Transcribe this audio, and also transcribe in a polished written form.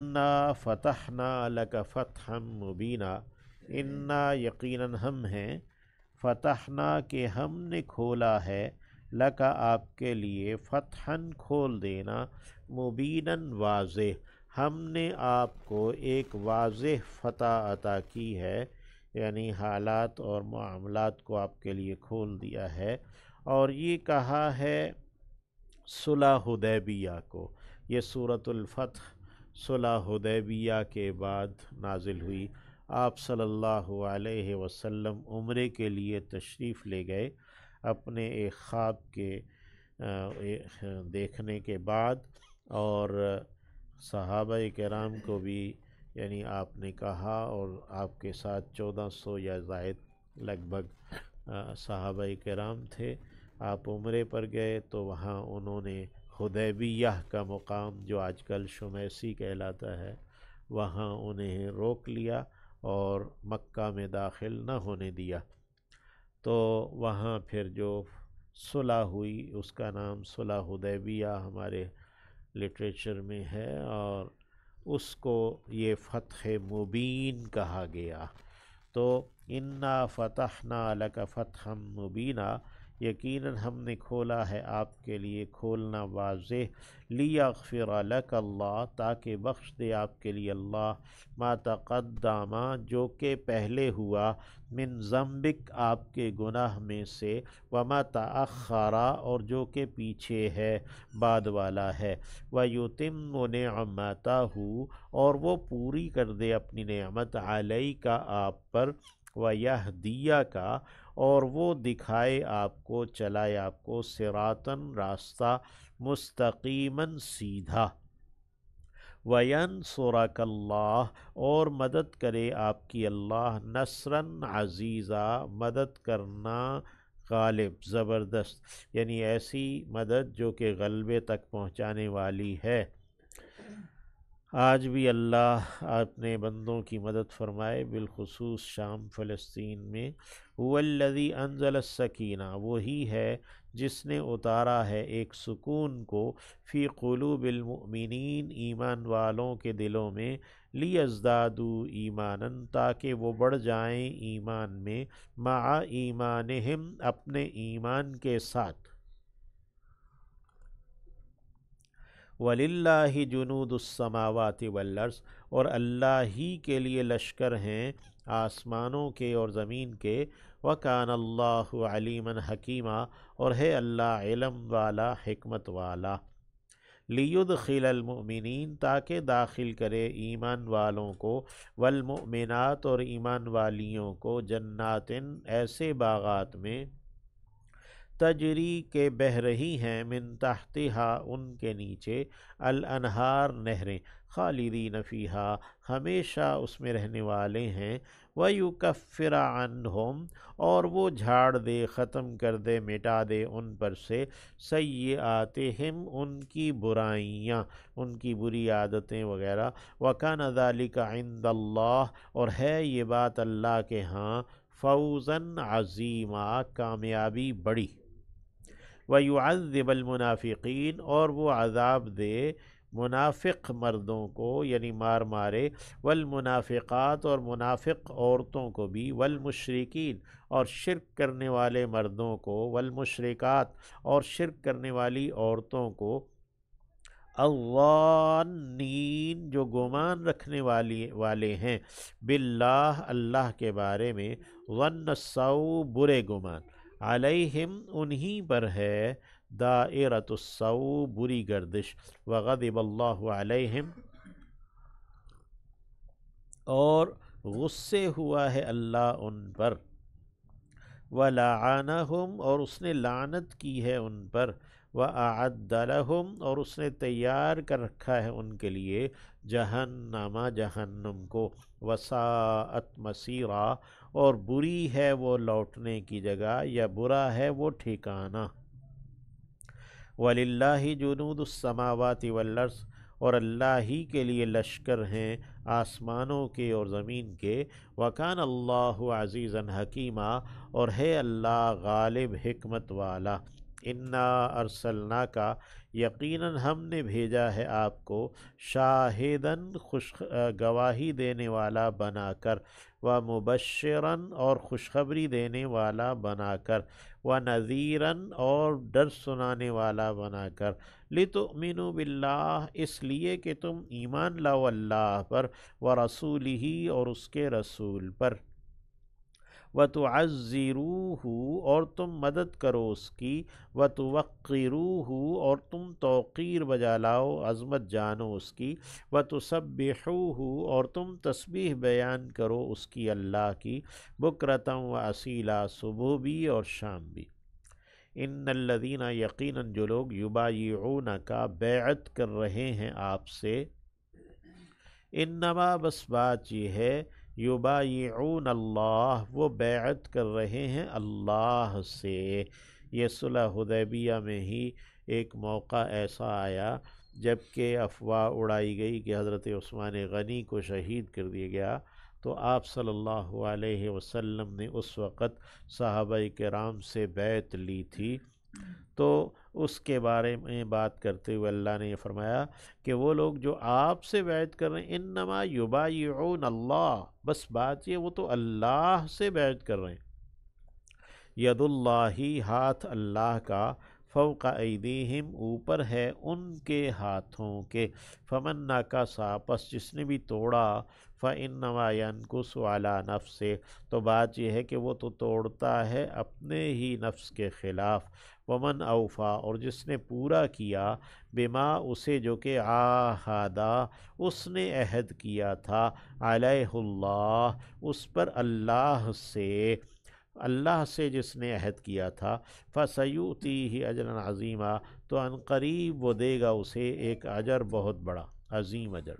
انا فتحنا لک فتحا مبینا، انا یقیناً ہم ہیں، فتحنا کہ ہم نے کھولا ہے، لکا آپ کے لیے، فتحاً کھول دینا، مبیناً واضح، ہم نے آپ کو ایک واضح فتح عطا کی ہے، یعنی حالات اور معاملات کو آپ کے لیے کھول دیا ہے۔ اور یہ کہا ہے صلح حدیبیہ کو، یہ سورۃ الفتح صلح حدیبیہ کے بعد نازل ہوئی۔ آپ صلی اللہ علیہ وسلم عمرے کے لیے تشریف لے گئے اپنے ایک خواب کے دیکھنے کے بعد، اور صحابہ کرام کو بھی یعنی آپ نے کہا، اور آپ کے ساتھ 1400 یا زائد لگ بھگ صحابہ کرام تھے۔ آپ عمرے پر گئے تو وہاں انہوں نے حدیبیہ کا مقام جو آج کل شمیسی کہلاتا ہے، وہاں انہیں روک لیا اور مکہ میں داخل نہ ہونے دیا۔ تو وہاں پھر جو صلح ہوئی اس کا نام صلح حدیبیہ ہمارے لٹریچر میں ہے، اور اس کو یہ فتح مبین کہا گیا۔ تو انا فتحنا لک فتحا مبینا، یقیناً ہم نے کھولا ہے آپ کے لیے کھولنا واضح، لیغفر لک اللہ، تاکہ بخش دے آپ کے لیے اللہ، ما تقدم، جو کہ پہلے ہوا، من ذنبک، آپ کے گناہ میں سے، وما تأخر، اور جو کہ پیچھے ہے، بعد والا ہے، ویتم نعمتہ، اور وہ پوری کر دے اپنی نعمت، علیک، آپ پر، ویہدیک، اور وہ دکھائے آپ کو، چلائے آپ کو، صراطاً، راستہ، مستقیماً، سیدھا، وینصرک اللہ، اور مدد کرے آپ کی اللہ، نصراً عزیزا، مدد کرنا غالب، زبردست، یعنی ایسی مدد جو کہ غلبے تک پہنچانے والی ہے۔ آج بھی اللہ اپنے بندوں کی مدد فرمائے، بالخصوص شام فلسطین میں۔ هو الذی انزل السکینہ، وہی ہے جس نے اتارا ہے ایک سکون کو، فی قلوب المؤمنین، ایمان والوں کے دلوں میں، لیزدادوا ایمانا، تاکہ وہ بڑھ جائیں ایمان میں، مع ایمانہم، اپنے ایمان کے ساتھ۔ وَلِلَّهِ جُنُودُ السَّمَاوَاتِ وَالْأَرْضِ، اور اللہ ہی کے لیے لشکر ہیں آسمانوں کے اور زمین کے، وَكَانَ اللَّهُ عَلِيمًا حَكِيمًا، اور ہے اللہ علم والا، حکمت والا۔ لِيُدْخِلَ الْمُؤْمِنِينَ، تاکہ داخل کرے ایمان والوں کو، والمؤمنات، اور ایمان والیوں کو، جنات، ایسے باغات میں، تجری کے بہہ رہی ہیں، من تحتہا، ان کے نیچے، الانہار، نہریں، خالدین فیہا، ہمیشہ اس میں رہنے والے ہیں، ویکفر عنہم، اور وہ جھاڑ دے، ختم کر دے، مٹا دے ان پر سے، سیئاتہم، ان کی برائیاں، ان کی بری عادتیں وغیرہ، وکان ذلک عند اللہ، اور ہے یہ بات اللہ کے ہاں، فوزاً عظیما، کامیابی بڑی۔ وَيُعَذِّبَ الْمُنَافِقِينَ، اور وہ عذاب دے منافق مردوں کو، یعنی مار مارے، والمنافقات، اور منافق عورتوں کو بھی، والمشرکین، اور شرک کرنے والے مردوں کو، والمشرکات، اور شرک کرنے والی عورتوں کو، الظانین، جو گمان رکھنے والے ہیں، باللہ، اللہ کے بارے میں، ظن السوء، برے گمان، علیہم، انہی پر ہے، دائرۃ السوء، بری گردش، وغضب اللہ علیہم، اور غصے ہوا ہے اللہ ان پر، وَلَعَنَهُمْ، اور اس نے لعنت کی ہے ان پر، وَأَعَدَّ لَهُمْ، اور اس نے تیار کر رکھا ہے ان کے لیے، جہنم، جہنم کو، وَسَاءَتْ مَصِيرًا، اور بری ہے وہ لوٹنے کی جگہ، یا برا ہے وہ ٹھکانہ۔ وَلِلَّهِ جُنُودُ السَّمَاوَاتِ وَالْأَرْضِ، اور اللہ ہی کے لیے لشکر ہیں آسمانوں کے اور زمین کے، وَكَانَ اللَّهُ عَزِيزًا حَكِيمًا، اور ہے اللہ غالب، حکمت والا۔ انا ارسلنا کا یقیناً ہم نے بھیجا ہے آپ کو شاہدن گواہی دینے والا بنا کر، و مبشرن اور خوشخبری دینے والا بنا کر، و نذیرن اور ڈر سنانے والا بنا کر، لتؤمنوا باللہ اس لیے کہ تم ایمان لاؤ اللہ پر، و رسولہ اور اس کے رسول پر، وَتُعَزِّرُوهُ اور تم مدد کرو اس کی، وَتُوَقِّرُوهُ اور تم توقیر بجا لاؤ، عظمت جانو اس کی، وَتُسَبِّحُوهُ اور تم تسبیح بیان کرو اس کی اللہ کی، بُکْرَةً وَأَصِیلًا صبح بھی اور شام بھی۔ ان الذین یقیناً جو لوگ یبایعونک بیعت کر رہے ہیں آپ سے، انما بس بات یہ ہے، یبایعون اللہ وہ بیعت کر رہے ہیں اللہ سے۔ یہ صلح حدیبیہ میں ہی ایک موقع ایسا آیا جب کہ افواہ اڑائی گئی کہ حضرت عثمان غنی کو شہید کر دیا گیا، تو آپ صلی اللہ علیہ وسلم نے اس وقت صحابہ کرام سے بیعت لی تھی، تو اس کے بارے میں بات کرتے ہوئے اللہ نے یہ فرمایا کہ وہ لوگ جو آپ سے بیعت کر رہے ہیں، انما یبایعون اللہ بس بات یہ وہ تو اللہ سے بیعت کر رہے ہیں، ید اللہ ہاتھ اللہ کا، فوق ایدیہم اوپر ہے ان کے ہاتھوں کے، فمن نکث پس جس نے بھی توڑا، فإنما ينکث علی نفسہ تو بات یہ ہے کہ وہ تو توڑتا ہے اپنے ہی نفس کے خلاف، ومن اوفا اور جس نے پورا کیا، بما اسے جو کہ عاہدہ اس نے عہد کیا تھا، علیہ اللہ اس پر اللہ سے جس نے عہد کیا تھا، فَسَيُؤْتِيهِ أَجْرًا عَظِيمًا تو ان قریب وہ دے گا اسے ایک اجر بہت بڑا، عظیم اجر۔